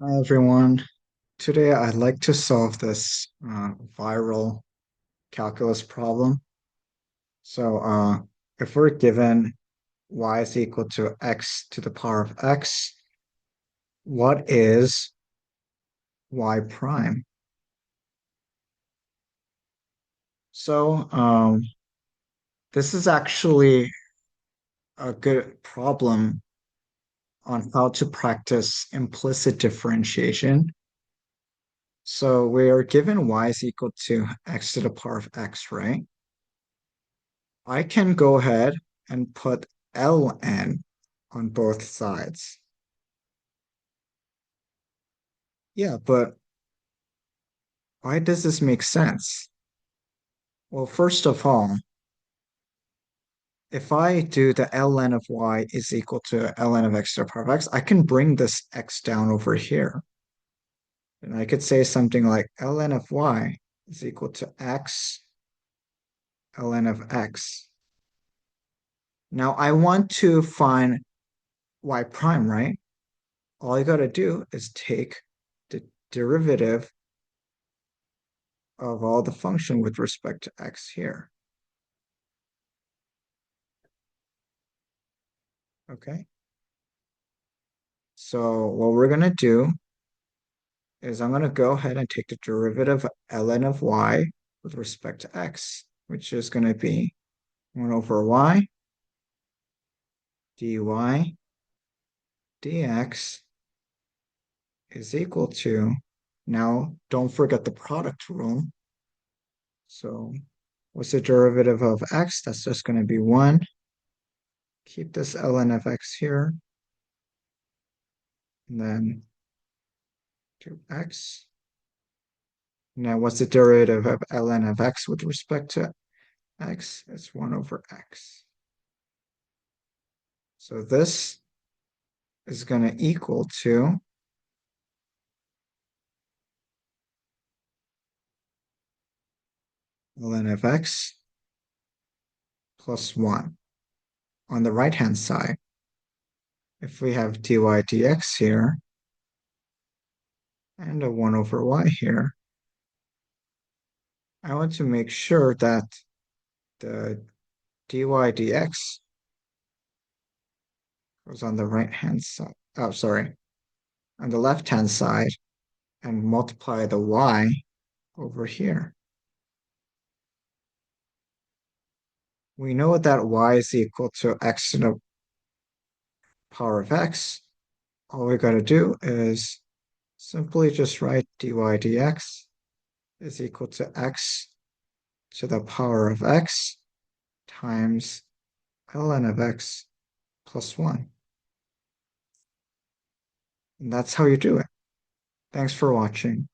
Hi everyone. Today I'd like to solve this viral calculus problem. So if we're given y is equal to x to the power of x, what is y prime? So this is actually a good problem on how to practice implicit differentiation. So we are given y is equal to x to the power of x, right? I can go ahead and put ln on both sides. Yeah, but why does this make sense? Well, first of all, if I do the ln of y is equal to ln of x to the power of x, I can bring this x down over here. And I could say something like ln of y is equal to x ln of x. Now I want to find y prime, right? All I gotta do is take the derivative of all the function with respect to x here. Okay. So what we're going to do is I'm going to go ahead and take the derivative of ln of y with respect to x, which is going to be 1 over y dy dx is equal to, now don't forget the product rule. So what's the derivative of x? That's just going to be 1. Keep this ln of x here. And then to x. Now, what's the derivative of ln of x with respect to x? It's 1 over x. So this is going to equal to ln of x plus 1. On the right-hand side, if we have dy dx here and a 1 over y here, I want to make sure that the dy dx goes on the right-hand side. Oh, sorry, on the left-hand side and multiply the y over here. We know that y is equal to x to the power of x. All we got to do is simply just write dy dx is equal to x to the power of x times ln of x plus 1. And that's how you do it. Thanks for watching.